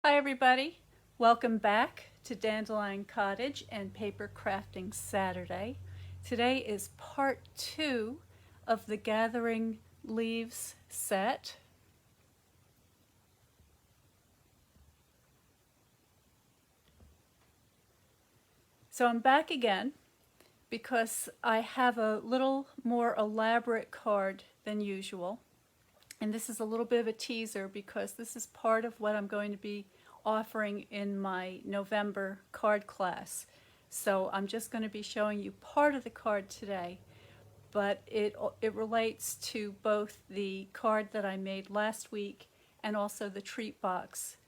Hi everybody, welcome back to Dandelion Cottage and Paper Crafting Saturday. Today is part 2 of the Gathering Leaves set. So I'm back again because I have a little more elaborate card than usual. And this is a little bit of a teaser because this is part of what I'm going to be offering in my November card class. So I'm just going to be showing you part of the card today, but it relates to both the card that I made last week and also the treat box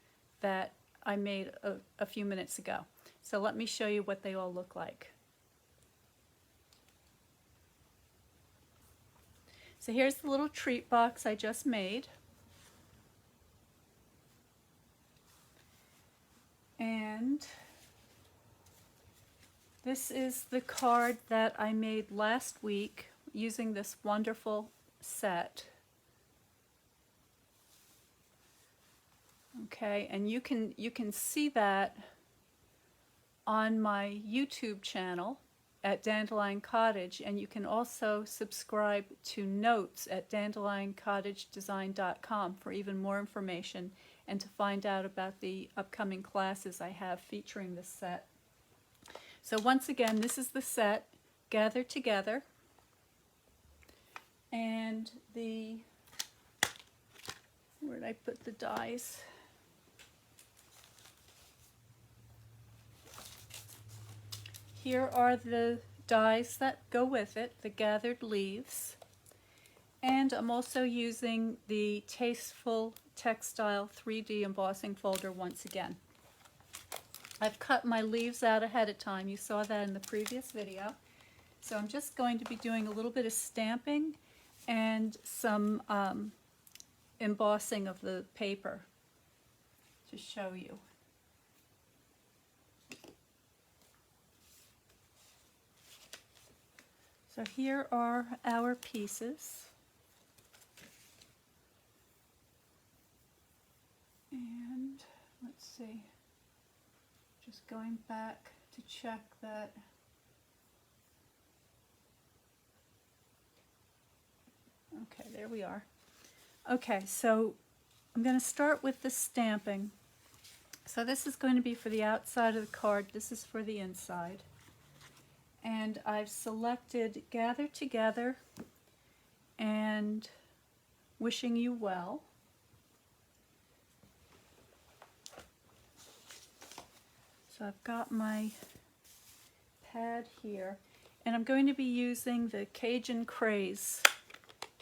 that I made a few minutes ago. So let me show you what they all look like. So here's the little treat box I just made. And this is the card that I made last week using this wonderful set. Okay, and you can see that on my YouTube channel at Dandelion Cottage, and you can also subscribe to notes at dandelioncottagedesign.com for even more information and to find out about the upcoming classes I have featuring this set. So once again, this is the set, Gather Together, and where did I put the dies? Here are the dies that go with it, the gathered leaves. And I'm also using the Tasteful Textile 3D embossing folder once again. I've cut my leaves out ahead of time. You saw that in the previous video. So I'm just going to be doing a little bit of stamping and some embossing of the paper to show you. So here are our pieces. And let's see, just going back to check that. Okay, there we are. Okay, so I'm going to start with the stamping. So this is going to be for the outside of the card. This is for the inside. And I've selected Gather Together and Wishing You Well. So I've got my pad here, and I'm going to be using the Cajun Craze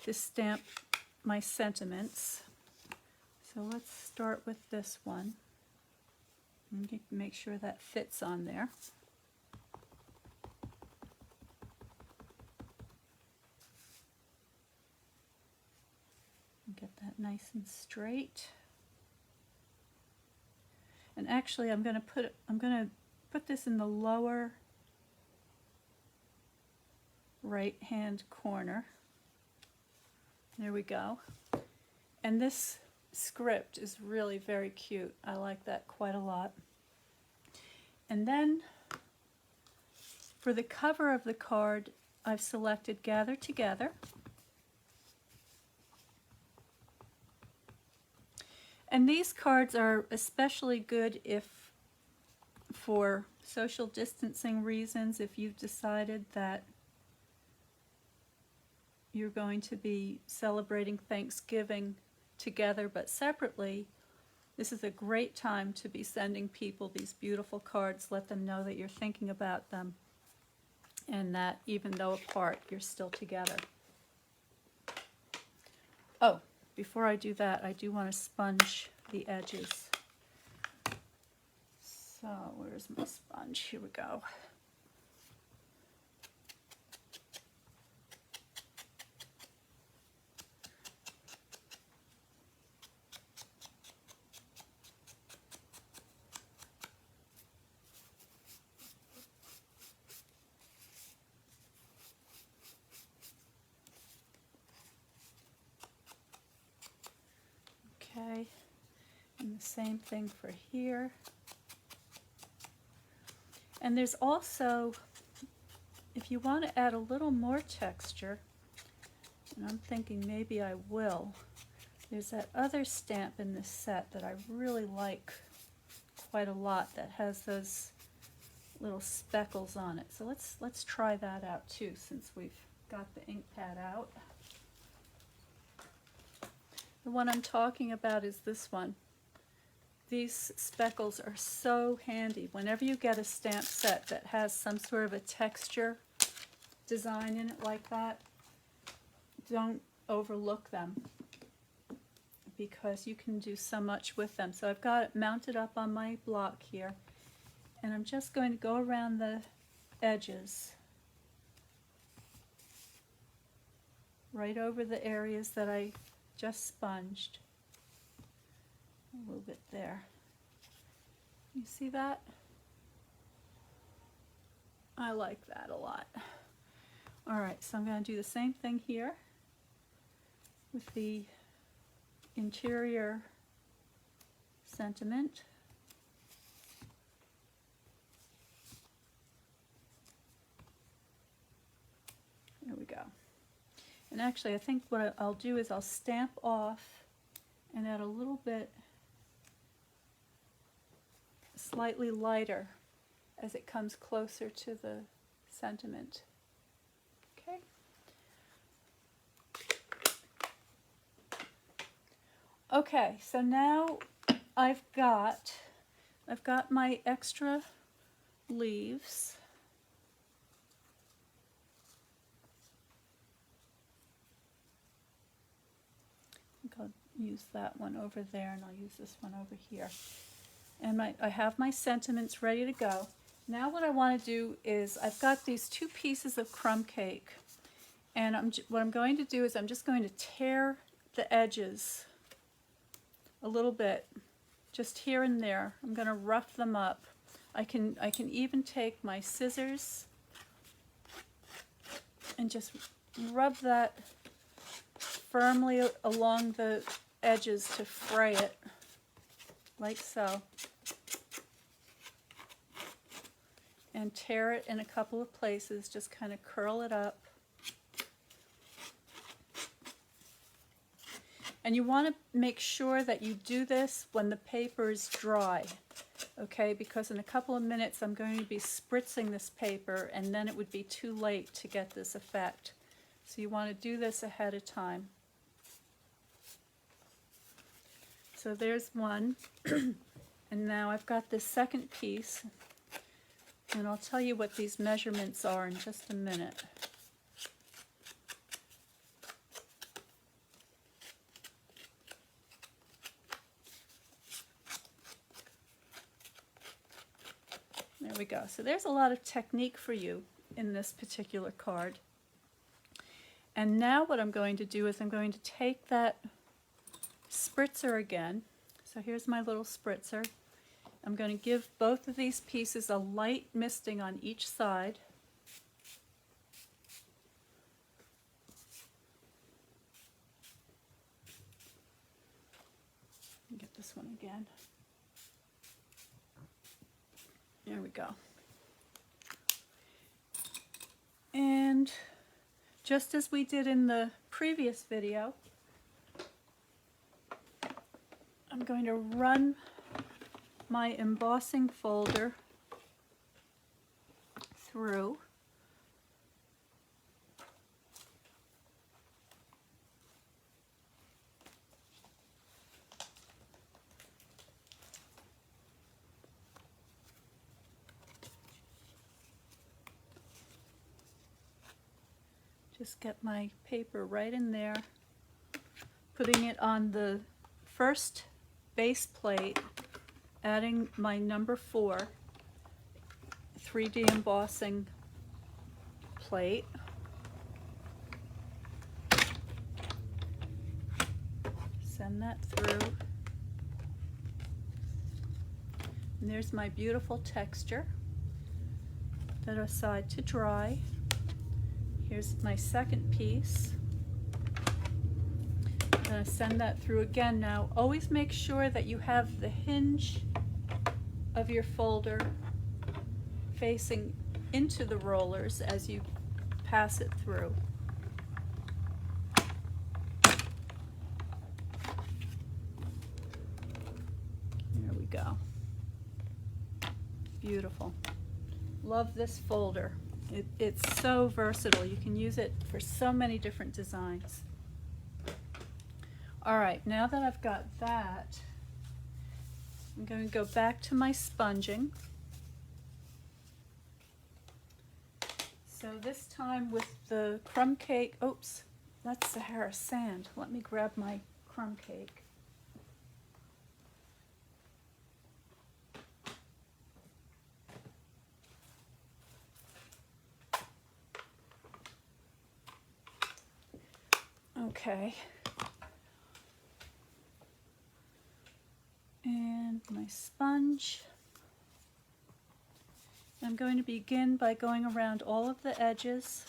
to stamp my sentiments. So let's start with this one. Make sure that fits on there. Get that nice and straight. And actually I'm going to put this in the lower right hand corner. There we go. And this script is really very cute. I like that quite a lot. And then for the cover of the card, I've selected Gather Together. And these cards are especially good if, for social distancing reasons, if you've decided that you're going to be celebrating Thanksgiving together but separately. This is a great time to be sending people these beautiful cards. Let them know that you're thinking about them and that even though apart, you're still together. Oh, before I do that, I do want to sponge the edges. So where's my sponge? Here we go. Okay, and And the same thing for here. And there's also, if you want to add a little more texture, and I'm thinking maybe I will, there's that other stamp in this set that I really like quite a lot that has those little speckles on it. So let's try that out too, since we've got the ink pad out. The one I'm talking about is this one. These speckles are so handy. Whenever you get a stamp set that has some sort of a texture design in it like that, don't overlook them, because you can do so much with them. So I've got it mounted up on my block here, and I'm just going to go around the edges, right over the areas that I just sponged. A little bit there. You see that? I like that a lot. Alright, so I'm going to do the same thing here with the interior sentiment. There we go. And actually, I think what I'll do is I'll stamp off and add a little bit slightly lighter as it comes closer to the sentiment. Okay. Okay, so now I've got my extra leaves. I think I'll use that one over there, and I'll use this one over here. And I have my sentiments ready to go. Now what I want to do is, I've got these 2 pieces of crumb cake, and what I'm going to do is I'm just going to tear the edges a little bit, just here and there. I'm going to rough them up. I can even take my scissors and just rub that firmly along the edges to fray it, like so, and tear it in a couple of places. Just kind of curl it up. And you want to make sure that you do this when the paper is dry, okay? Because in a couple of minutes I'm going to be spritzing this paper, and then it would be too late to get this effect. So you want to do this ahead of time. So there's one, and now I've got this second piece, and I'll tell you what these measurements are in just a minute. There we go. So there's a lot of technique for you in this particular card. And now what I'm going to do is I'm going to take that spritzer again. So here's my little spritzer. I'm going to give both of these pieces a light misting on each side. Get this one again. There we go. And just as we did in the previous video, I'm going to run my embossing folder through. Just get my paper right in there, putting it on the first base plate, adding my number 4 3D embossing plate. Send that through. And there's my beautiful texture. Set aside to dry. Here's my second piece. I'm going to send that through again. Now always make sure that you have the hinge of your folder facing into the rollers as you pass it through. There we go. Beautiful. Love this folder. It's so versatile. You can use it for so many different designs. All right, now that I've got that, I'm going to go back to my sponging. So this time with the crumb cake, oops, that's Sahara sand. Let me grab my crumb cake. Okay. And my sponge. I'm going to begin by going around all of the edges.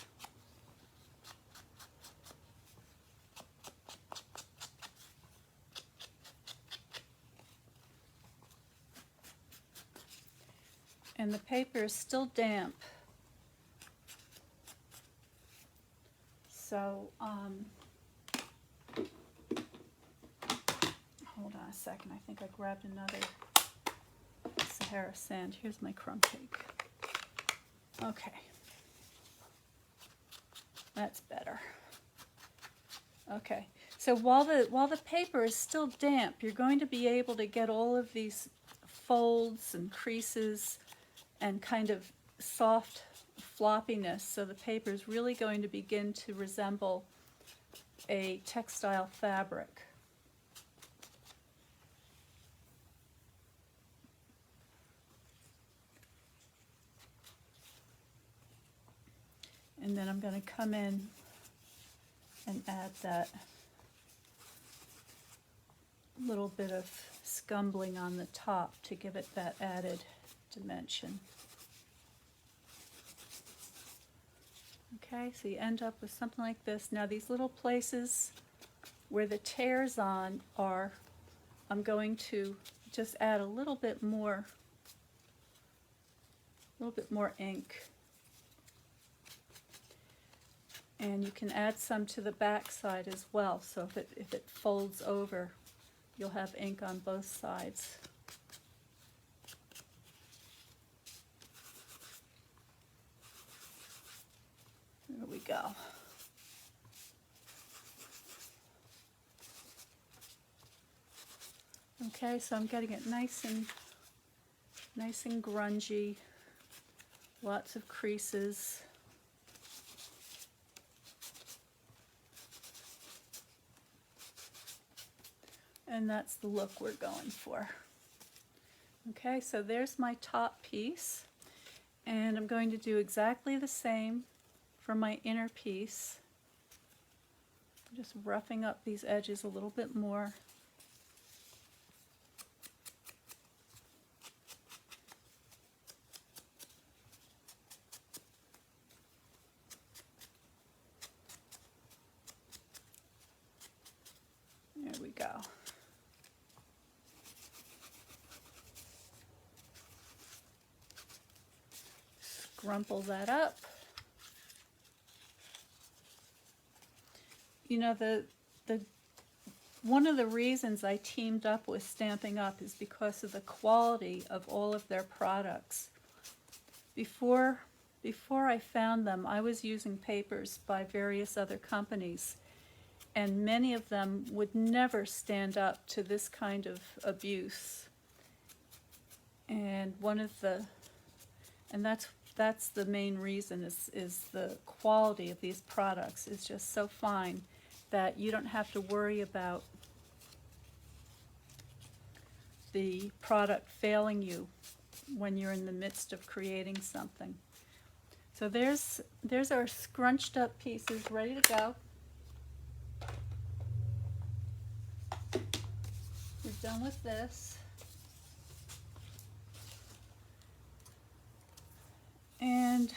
And the paper is still damp. So, hold on a second. I think I grabbed another Sahara sand. Here's my crumb cake. Okay. That's better. Okay. So while the paper is still damp, you're going to be able to get all of these folds and creases and kind of soft floppiness. So the paper is really going to begin to resemble a textile fabric. And then I'm going to come in and add that little bit of scumbling on the top to give it that added dimension. Okay, so you end up with something like this. Now these little places where the tears on are, I'm going to just add a little bit more ink. And you can add some to the back side as well, so if it folds over, you'll have ink on both sides. There we go. Okay, so I'm getting it nice and grungy, lots of creases. And that's the look we're going for. Okay, so there's my top piece. And I'm going to do exactly the same for my inner piece. I'm just roughing up these edges a little bit more. There we go. Scrumple that up. You know, the one of the reasons I teamed up with Stampin' Up! Is because of the quality of all of their products. Before I found them, I was using papers by various other companies, and many of them would never stand up to this kind of abuse. And that's the main reason is the quality of these products is just so fine that you don't have to worry about the product failing you when you're in the midst of creating something. So there's our scrunched up pieces ready to go. We're done with this. And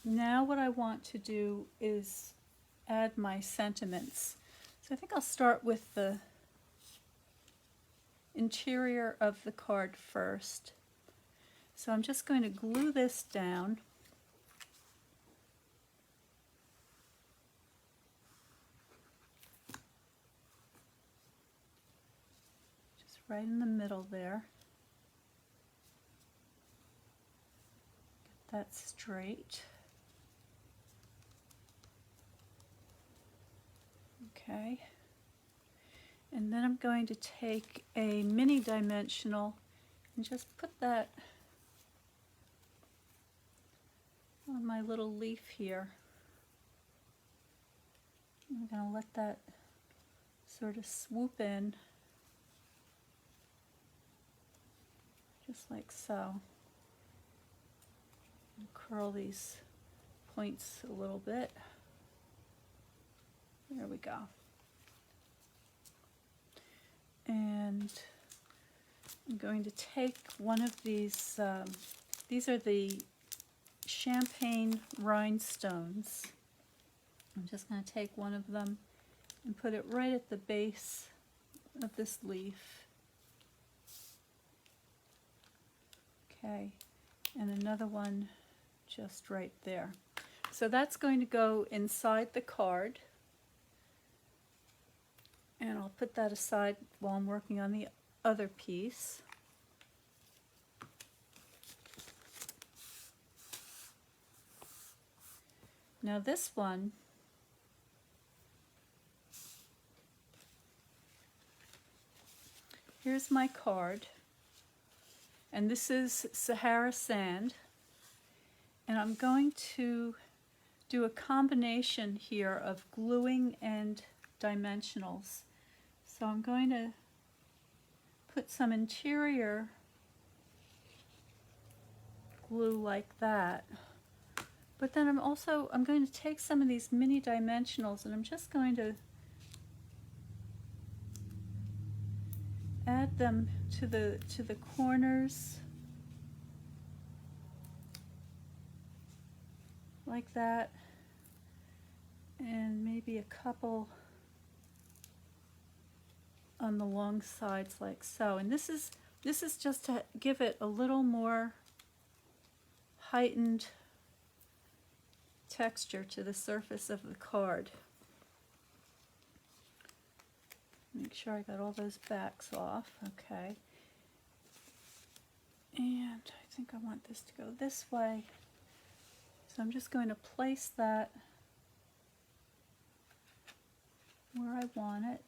now what I want to do is add my sentiments. So I think I'll start with the interior of the card first. So I'm just going to glue this down. Just right in the middle there. Get that straight. Okay. And then I'm going to take a mini dimensional and just put that on my little leaf here. I'm going to let that sort of swoop in, just like so. And curl these points a little bit. There we go. And I'm going to take one of these are the champagne rhinestones. I'm just going to take one of them and put it right at the base of this leaf. Okay, and another one just right there. So that's going to go inside the card. And I'll put that aside while I'm working on the other piece. Now this one, here's my card, and this is Sahara sand, and I'm going to do a combination here of gluing and dimensionals. So I'm going to put some interior glue like that. But then I'm going to take some of these mini dimensionals and I'm just going to add them to the corners like that, and maybe a couple on the long sides like so. And this is just to give it a little more heightened texture to the surface of the card. Make sure I got all those backs off. Okay. And I think I want this to go this way. So I'm just going to place that where I want it.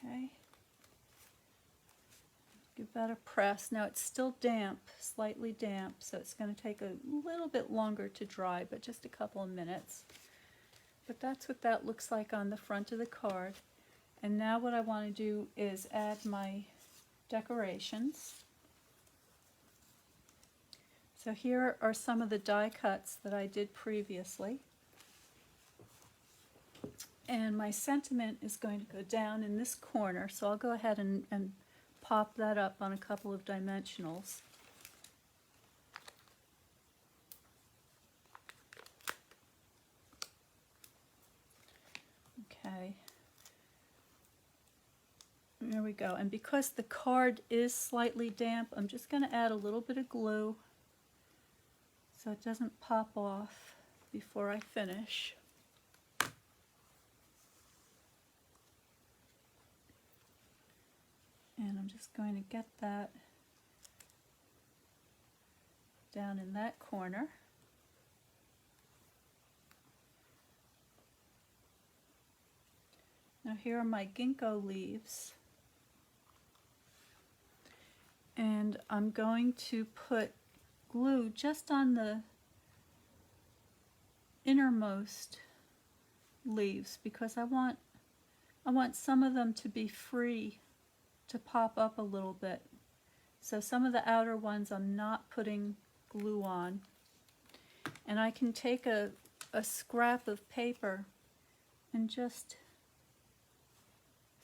Okay. Give that a press. Now it's still damp, slightly damp, so it's going to take a little bit longer to dry, but just a couple of minutes. But that's what that looks like on the front of the card. And now what I want to do is add my decorations. So here are some of the die cuts that I did previously. And my sentiment is going to go down in this corner, so I'll go ahead and pop that up on a couple of dimensionals. Okay. There we go. And because the card is slightly damp, I'm just going to add a little bit of glue so it doesn't pop off before I finish. And I'm just going to get that down in that corner. Now here are my ginkgo leaves. And I'm going to put glue just on the innermost leaves because I want some of them to be free to pop up a little bit. So some of the outer ones I'm not putting glue on. And I can take a scrap of paper and just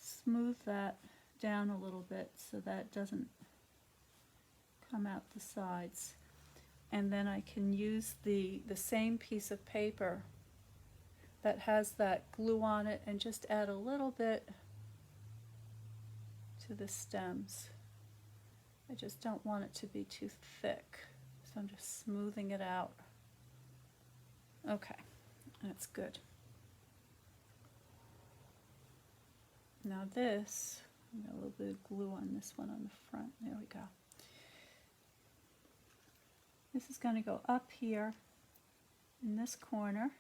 smooth that down a little bit so that it doesn't come out the sides. and then I can use the same piece of paper that has that glue on it and just add a little bit to the stems. I just don't want it to be too thick, so I'm just smoothing it out. Okay, that's good. Now this, I've got a little bit of glue on this one on the front. There we go. This is going to go up here in this corner.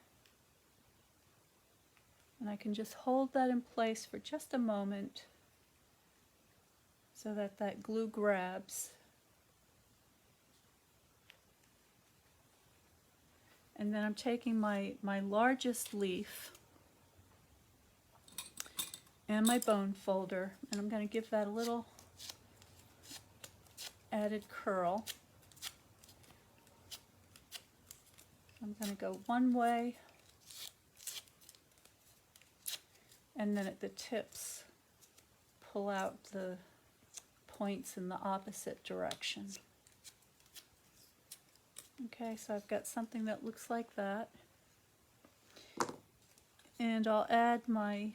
And I can just hold that in place for just a moment so that that glue grabs. And then I'm taking my largest leaf and my bone folder, and I'm going to give that a little added curl. I'm going to go one way, and then at the tips pull out the points in the opposite direction. Okay, so I've got something that looks like that. And I'll add my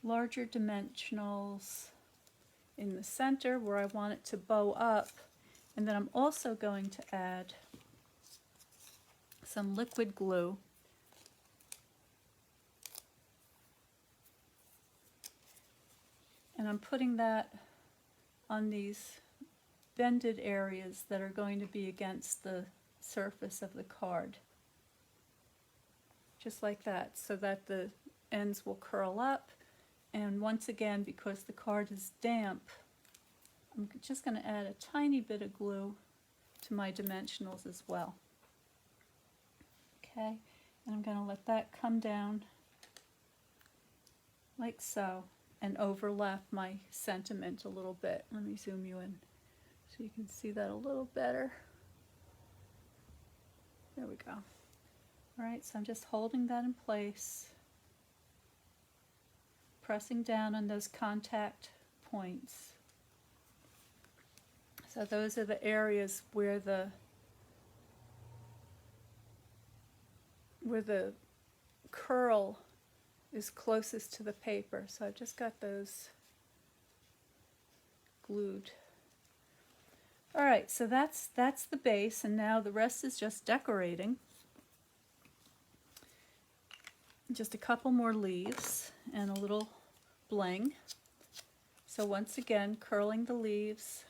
larger dimensionals in the center where I want it to bow up. And then I'm also going to add some liquid glue. And I'm putting that on these bended areas that are going to be against the surface of the card. Just like that, so that the ends will curl up. And once again, because the card is damp, I'm just going to add a tiny bit of glue to my dimensionals as well. Okay, and I'm going to let that come down like so and overlap my sentiment a little bit. Let me zoom you in so you can see that a little better. There we go. All right, so I'm just holding that in place, pressing down on those contact points. So those are the areas where the curl is closest to the paper. So I've just got those glued. All right, so that's the base, and now the rest is just decorating. Just a couple more leaves and a little bling. So once again, curling the leaves,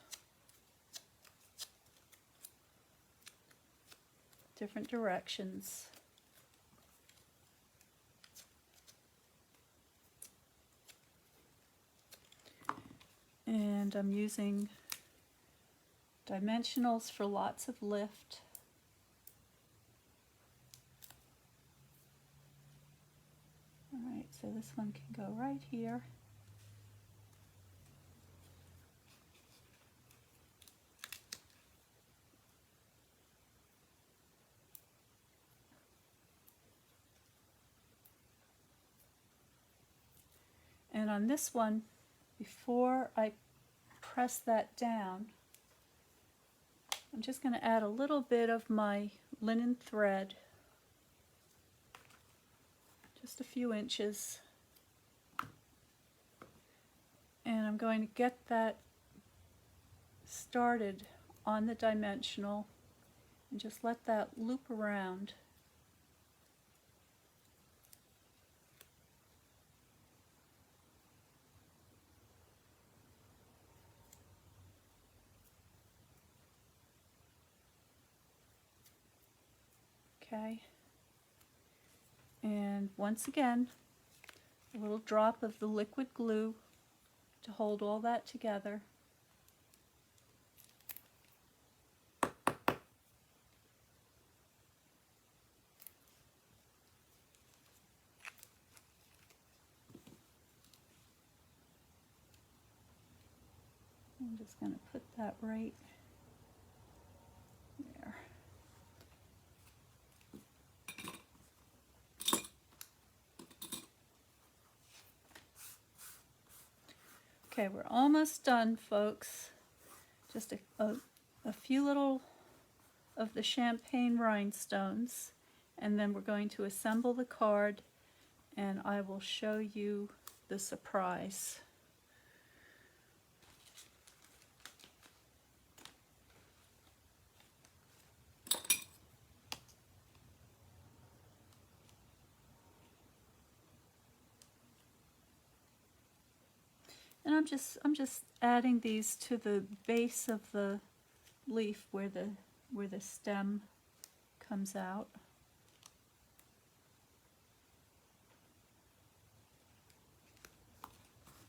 different directions. And I'm using dimensionals for lots of lift. All right, so this one can go right here. And on this one, before I press that down, I'm just going to add a little bit of my linen thread, just a few inches, and I'm going to get that started on the dimensional and just let that loop around. Okay, and once again, a little drop of the liquid glue to hold all that together. I'm just going to put that right there. Okay, we're almost done, folks. just a few little of the champagne rhinestones, and then we're going to assemble the card, and I will show you the surprise. And I'm just adding these to the base of the leaf where the stem comes out.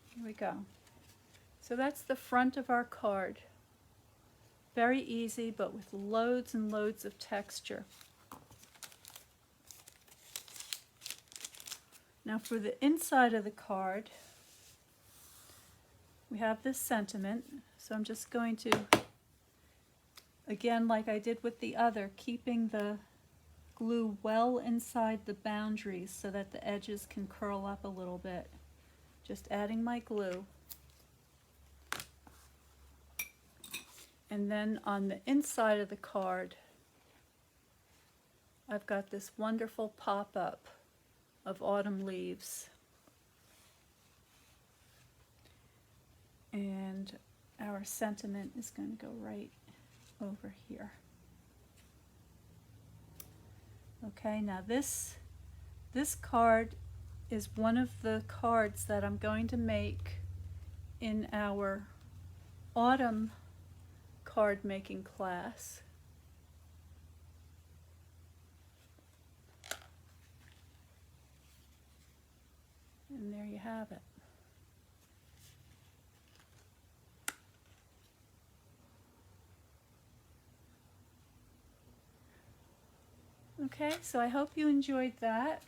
Here we go. So that's the front of our card. Very easy, but with loads and loads of texture. Now for the inside of the card, we have this sentiment. So I'm just going to, again, like I did with the other, keeping the glue well inside the boundaries so that the edges can curl up a little bit. Just adding my glue. And then on the inside of the card, I've got this wonderful pop-up of autumn leaves. And our sentiment is going to go right over here. Okay, now this card is one of the cards that I'm going to make in our autumn card making class. And there you have it. Okay, so I hope you enjoyed that.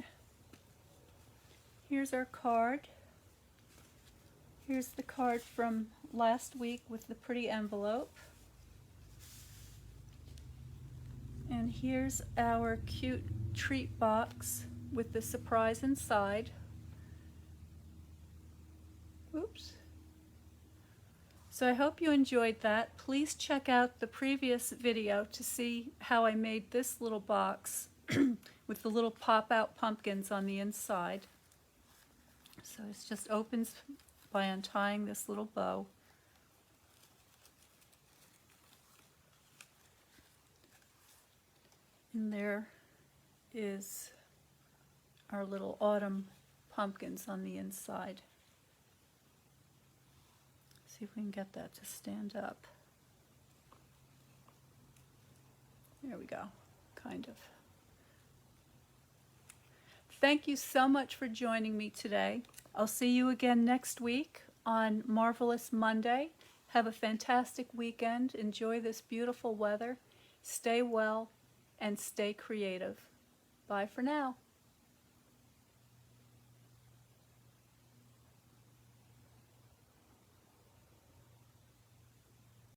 Here's our card. Here's the card from last week with the pretty envelope. And here's our cute treat box with the surprise inside. Oops. So I hope you enjoyed that. Please check out the previous video to see how I made this little box with the little pop-out pumpkins on the inside. So it just opens by untying this little bow. And there is our little autumn pumpkins on the inside. See if we can get that to stand up. There we go, kind of. Thank you so much for joining me today. I'll see you again next week on Marvelous Monday. Have a fantastic weekend. Enjoy this beautiful weather. Stay well and stay creative. Bye for now.